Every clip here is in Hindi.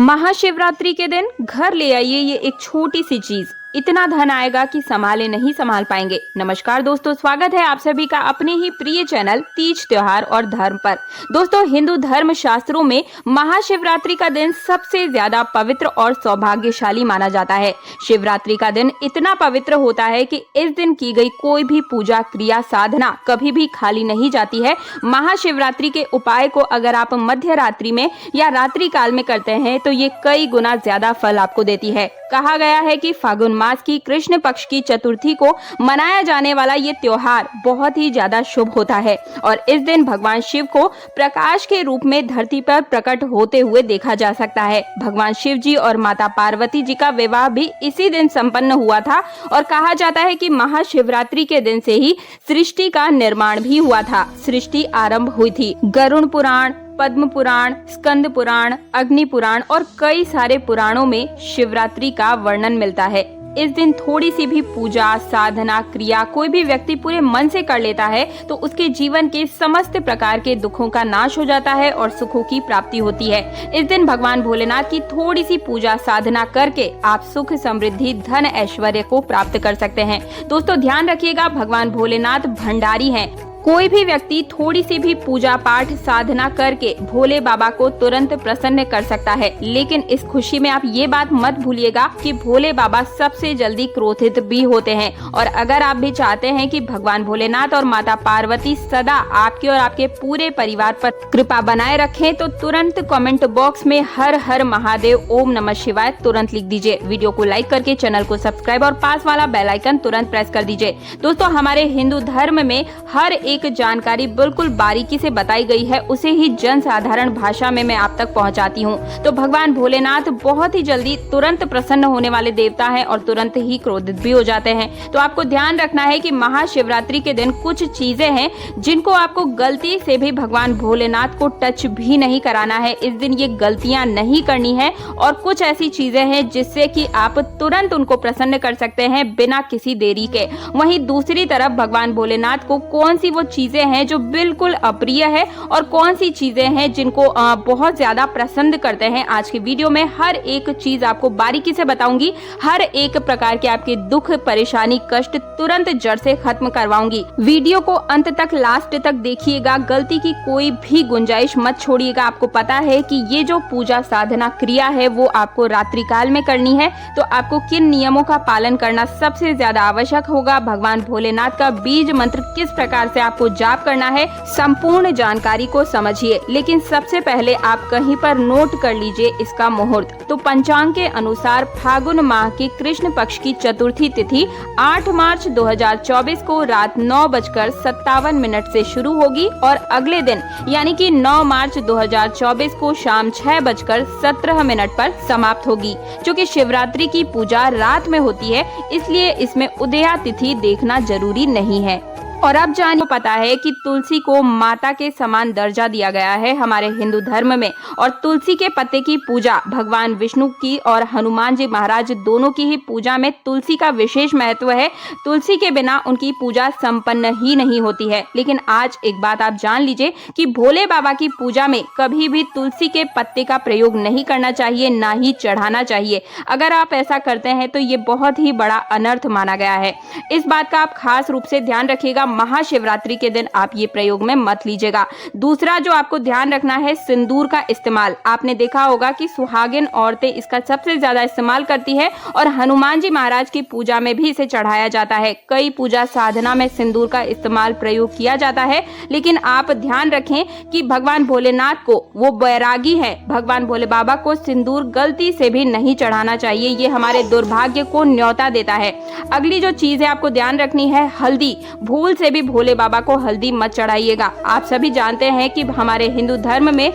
महाशिवरात्रि के दिन घर ले आइए ये एक छोटी सी चीज, इतना धन आएगा कि संभाले नहीं संभाल पाएंगे। नमस्कार दोस्तों, स्वागत है आप सभी का अपने ही प्रिय चैनल तीज त्योहार और धर्म पर। दोस्तों, हिंदू धर्म शास्त्रों में महाशिवरात्रि का दिन सबसे ज्यादा पवित्र और सौभाग्यशाली माना जाता है। शिवरात्रि का दिन इतना पवित्र होता है कि इस दिन की गई कोई भी पूजा क्रिया साधना कभी भी खाली नहीं जाती है। महाशिवरात्रि के उपाय को अगर आप मध्य रात्रि में या रात्रि काल में करते हैं तो ये कई गुना ज्यादा फल आपको देती है। कहा गया है कि फागुन मास की कृष्ण पक्ष की चतुर्थी को मनाया जाने वाला ये त्योहार बहुत ही ज्यादा शुभ होता है और इस दिन भगवान शिव को प्रकाश के रूप में धरती पर प्रकट होते हुए देखा जा सकता है। भगवान शिव जी और माता पार्वती जी का विवाह भी इसी दिन संपन्न हुआ था और कहा जाता है कि महाशिवरात्रि के दिन से ही सृष्टि का निर्माण भी हुआ था। सृष्टि आरंभ हुई थी। गरुड़ पुराण, पद्म पुराण, स्कंद पुराण, अग्नि पुराण और कई सारे पुराणों में शिवरात्रि का वर्णन मिलता है। इस दिन थोड़ी सी भी पूजा साधना क्रिया कोई भी व्यक्ति पूरे मन से कर लेता है तो उसके जीवन के समस्त प्रकार के दुखों का नाश हो जाता है और सुखों की प्राप्ति होती है। इस दिन भगवान भोलेनाथ की थोड़ी सी पूजा साधना करके आप सुख समृद्धि धन ऐश्वर्य को प्राप्त कर सकते हैं। दोस्तों, ध्यान रखिएगा, भगवान भोलेनाथ भंडारी हैं। कोई भी व्यक्ति थोड़ी सी भी पूजा पाठ साधना करके भोले बाबा को तुरंत प्रसन्न कर सकता है, लेकिन इस खुशी में आप ये बात मत भूलिएगा कि भोले बाबा सबसे जल्दी क्रोधित भी होते हैं। और अगर आप भी चाहते हैं कि भगवान भोलेनाथ और माता पार्वती सदा आपके और आपके पूरे परिवार पर कृपा बनाए रखें तो तुरंत कमेंट बॉक्स में हर हर महादेव ओम नमः शिवाय तुरंत लिख दीजिए। वीडियो को लाइक करके चैनल को सब्सक्राइब और पास वाला बेल आइकन तुरंत प्रेस कर दीजिए। दोस्तों, हमारे हिंदू धर्म में हर एक जानकारी बिल्कुल बारीकी से बताई गई है, उसे ही जन साधारण भाषा में मैं आप तक पहुंचाती हूं। तो भगवान भोलेनाथ बहुत ही जल्दी तुरंत प्रसन्न होने वाले देवता हैं और तुरंत ही क्रोधित भी हो जाते हैं। तो आपको ध्यान रखना है कि महाशिवरात्रि के दिन कुछ चीजें हैं जिनको आपको गलती से भी भगवान भोलेनाथ को टच भी नहीं कराना है। इस दिन ये गलतियां नहीं करनी है और कुछ ऐसी चीजें हैं जिससे कि आप तुरंत उनको प्रसन्न कर सकते हैं बिना किसी देरी के। वहीं दूसरी तरफ भगवान भोलेनाथ को कौन सी वो चीजें हैं जो बिल्कुल अप्रिय है और कौन सी चीजें हैं जिनको बहुत ज्यादा पसंद करते हैं, आज की वीडियो में हर एक चीज आपको बारीकी से बताऊंगी। हर एक प्रकार के आपके दुख परेशानी कष्ट तुरंत जड़ से खत्म करवाऊंगी। वीडियो को अंत तक लास्ट तक देखिएगा, गलती की कोई भी गुंजाइश मत छोड़िएगा। आपको पता है कि ये जो पूजा साधना क्रिया है वो आपको रात्रि काल में करनी है, तो आपको किन नियमों का पालन करना सबसे ज्यादा आवश्यक होगा, भगवान भोलेनाथ का बीज मंत्र किस प्रकार से आपको जाप करना है, संपूर्ण जानकारी को समझिए। लेकिन सबसे पहले आप कहीं पर नोट कर लीजिए इसका मुहूर्त। तो पंचांग के अनुसार फागुन माह की कृष्ण पक्ष की चतुर्थी तिथि 8 मार्च 2024 को रात 9:57 से शुरू होगी और अगले दिन यानी कि 9 मार्च 2024 को शाम 6:17 पर समाप्त होगी। जो कि शिवरात्रि की पूजा रात में होती है, इसलिए इसमें उदया तिथि देखना जरूरी नहीं है। और अब जानिए, पता है कि तुलसी को माता के समान दर्जा दिया गया है हमारे हिंदू धर्म में और तुलसी के पत्ते की पूजा भगवान विष्णु की और हनुमान जी महाराज दोनों की ही पूजा में तुलसी का विशेष महत्व है। तुलसी के बिना उनकी पूजा संपन्न ही नहीं होती है। लेकिन आज एक बात आप जान लीजिए कि भोले बाबा की पूजा में कभी भी तुलसी के पत्ते का प्रयोग नहीं करना चाहिए, ना ही चढ़ाना चाहिए। अगर आप ऐसा करते हैं तो ये बहुत ही बड़ा अनर्थ माना गया है। इस बात का आप खास रूप से ध्यान रखिएगा। महाशिवरात्रि के दिन आप ये प्रयोग में मत लीजिएगा। दूसरा जो आपको ध्यान रखना है, सिंदूर का इस्तेमाल। आपने देखा होगा कि सुहागिन औरतें इसका सबसे ज्यादा इस्तेमाल करती है और हनुमान जी महाराज की पूजा में भी इसे चढ़ाया जाता है। कई पूजा साधना में सिंदूर का इस्तेमाल प्रयोग किया जाता है, लेकिन आप ध्यान रखें कि भगवान भोलेनाथ को, वो बैरागी हैं, भगवान भोले बाबा को सिंदूर गलती से भी नहीं चढ़ाना चाहिए। ये हमारे दुर्भाग्य को न्योता देता है। अगली जो चीज है आपको ध्यान रखनी है, हल्दी। भूल से भी भोले बाबा को हल्दी मत चढ़ाइएगा। आप सभी जानते हैं कि हमारे हिंदू धर्म में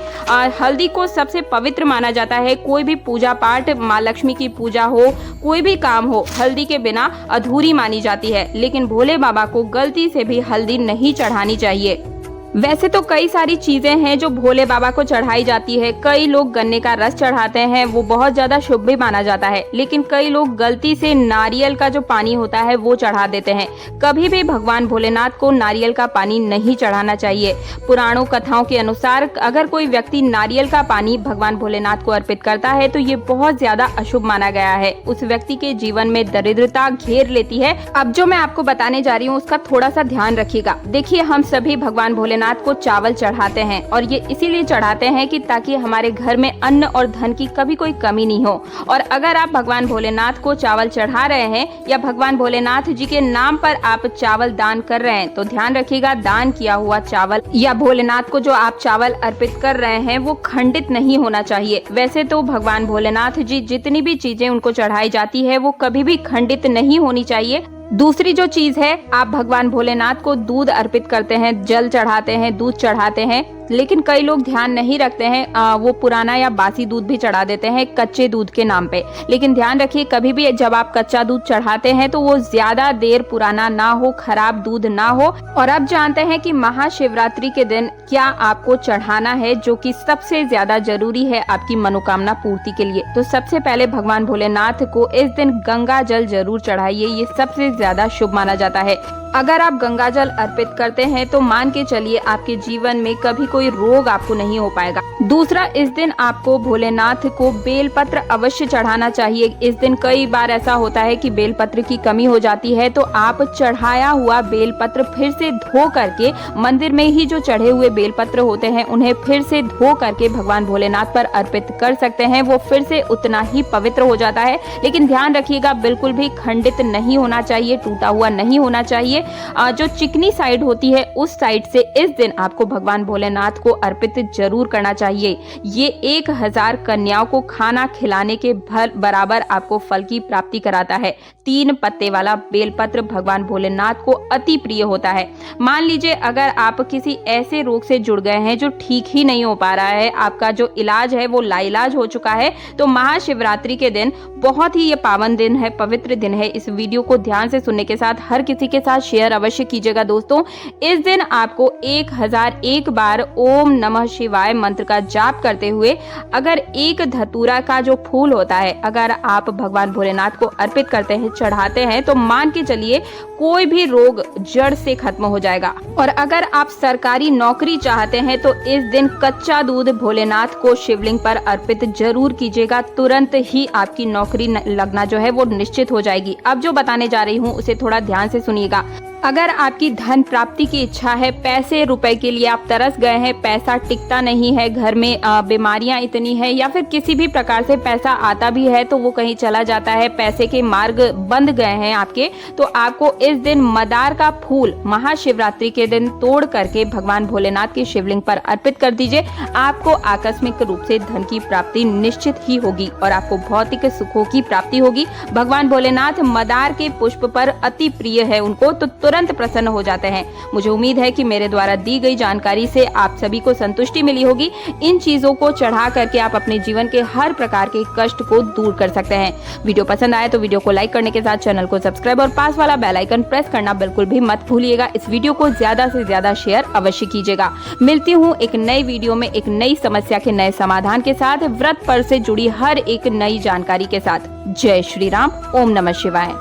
हल्दी को सबसे पवित्र माना जाता है। कोई भी पूजा पाठ, माँ लक्ष्मी की पूजा हो, कोई भी काम हो, हल्दी के बिना अधूरी मानी जाती है। लेकिन भोले बाबा को गलती से भी हल्दी नहीं चढ़ानी चाहिए। वैसे तो कई सारी चीजें हैं जो भोले बाबा को चढ़ाई जाती है। कई लोग गन्ने का रस चढ़ाते हैं, वो बहुत ज्यादा शुभ भी माना जाता है। लेकिन कई लोग गलती से नारियल का जो पानी होता है वो चढ़ा देते हैं। कभी भी भगवान भोलेनाथ को नारियल का पानी नहीं चढ़ाना चाहिए। पुराणों कथाओं के अनुसार अगर कोई व्यक्ति नारियल का पानी भगवान भोलेनाथ को अर्पित करता है तो ये बहुत ज्यादा अशुभ माना गया है। उस व्यक्ति के जीवन में दरिद्रता घेर लेती है। अब जो मैं आपको बताने जा रही हूँ उसका थोड़ा सा ध्यान रखिएगा। देखिए, हम सभी भगवान भोलेनाथ को चावल चढ़ाते हैं और ये इसीलिए चढ़ाते हैं कि ताकि हमारे घर में अन्न और धन की कभी कोई कमी नहीं हो। और अगर आप भगवान भोलेनाथ को चावल चढ़ा रहे हैं या भगवान भोलेनाथ जी के नाम पर आप चावल दान कर रहे हैं तो ध्यान रखिएगा, दान किया हुआ चावल या भोलेनाथ को जो आप चावल अर्पित कर रहे हैं वो खंडित नहीं होना चाहिए। वैसे तो भगवान भोलेनाथ जी जितनी भी चीजें उनको चढ़ाई जाती है वो कभी भी खंडित नहीं होनी चाहिए। दूसरी जो चीज है, आप भगवान भोलेनाथ को दूध अर्पित करते हैं, जल चढ़ाते हैं, दूध चढ़ाते हैं, लेकिन कई लोग ध्यान नहीं रखते हैं, वो पुराना या बासी दूध भी चढ़ा देते हैं कच्चे दूध के नाम पे। लेकिन ध्यान रखिए, कभी भी जब आप कच्चा दूध चढ़ाते हैं तो वो ज्यादा देर पुराना ना हो, खराब दूध ना हो। और अब जानते हैं कि महाशिवरात्रि के दिन क्या आपको चढ़ाना है, जो कि सबसे ज्यादा जरूरी है आपकी मनोकामना पूर्ति के लिए। तो सबसे पहले भगवान भोलेनाथ को इस दिन गंगा जल जरूर चढ़ाइए, ये सबसे ज्यादा शुभ माना जाता है। अगर आप गंगा जल अर्पित करते हैं तो मान के चलिए आपके जीवन में कभी कोई रोग आपको नहीं हो पाएगा। दूसरा, इस दिन आपको भोलेनाथ को बेलपत्र अवश्य चढ़ाना चाहिए। इस दिन कई बार ऐसा होता है कि बेलपत्र की कमी हो जाती है, तो आप चढ़ाया हुआ बेलपत्र फिर से धो करके, मंदिर में ही जो चढ़े हुए बेलपत्र होते हैं उन्हें फिर से धो करके भगवान भोलेनाथ पर अर्पित कर सकते हैं। वो फिर से उतना ही पवित्र हो जाता है। लेकिन ध्यान रखिएगा, बिल्कुल भी खंडित नहीं होना चाहिए, टूटा हुआ नहीं होना चाहिए। जो चिकनी साइड होती है उस साइड से इस दिन आपको भगवान भोलेनाथ को अर्पित जरूर करना चाहिए। ये 1000 कन्याओं को खाना खिलाने के बराबर आपको फल की प्राप्ति कराता है। 3 पत्ते वाला बेलपत्र भगवान भोलेनाथ को अति प्रिय होता है। मान लीजिए अगर आप किसी ऐसे रोग से जुड़ गए हैं जो ठीक ही नहीं हो पा रहा है, आपका जो इलाज है वो लाइलाज हो चुका है, तो महाशिवरात्रि के दिन बहुत ही ये पावन दिन है, पवित्र दिन है। इस वीडियो को ध्यान से सुनने के साथ हर किसी के साथ शेयर अवश्य कीजिएगा दोस्तों। इस दिन आपको 1001 बार ओम नमः शिवाय मंत्र का जाप करते हुए, अगर एक धतूरा का जो फूल होता है अगर आप भगवान भोलेनाथ को अर्पित करते हैं, चढ़ाते हैं, तो मान के चलिए कोई भी रोग जड़ से खत्म हो जाएगा। और अगर आप सरकारी नौकरी चाहते हैं तो इस दिन कच्चा दूध भोलेनाथ को शिवलिंग पर अर्पित जरूर कीजिएगा, तुरंत ही आपकी नौकरी लगना जो है वो निश्चित हो जाएगी। अब जो बताने जा रही हूँ उसे थोड़ा ध्यान से सुनिएगा। अगर आपकी धन प्राप्ति की इच्छा है, पैसे रुपए के लिए आप तरस गए हैं, पैसा टिकता नहीं है, घर में बीमारियां इतनी है, या फिर किसी भी प्रकार से पैसा आता भी है तो वो कहीं चला जाता है, पैसे के मार्ग बंद गए हैं आपके, तो आपको इस दिन मदार का फूल महाशिवरात्रि के दिन तोड़ करके भगवान भोलेनाथ की शिवलिंग पर अर्पित कर दीजिए। आपको आकस्मिक रूप से धन की प्राप्ति निश्चित ही होगी और आपको भौतिक सुखों की प्राप्ति होगी। भगवान भोलेनाथ मदार के पुष्प पर अति प्रिय है उनको, तो तुरंत प्रसन्न हो जाते हैं। मुझे उम्मीद है कि मेरे द्वारा दी गई जानकारी से आप सभी को संतुष्टि मिली होगी। इन चीजों को चढ़ा करके आप अपने जीवन के हर प्रकार के कष्ट को दूर कर सकते हैं। वीडियो पसंद आए तो वीडियो को लाइक करने के साथ चैनल को सब्सक्राइब और पास वाला बेल आइकन प्रेस करना बिल्कुल भी मत भूलिएगा। इस वीडियो को ज्यादा से ज्यादा शेयर अवश्य कीजिएगा। मिलती हूँ एक नई वीडियो में एक नई समस्या के नए समाधान के साथ, व्रत पर्व से जुड़ी हर एक नई जानकारी के साथ। जय श्री राम, ओम नमः शिवाय।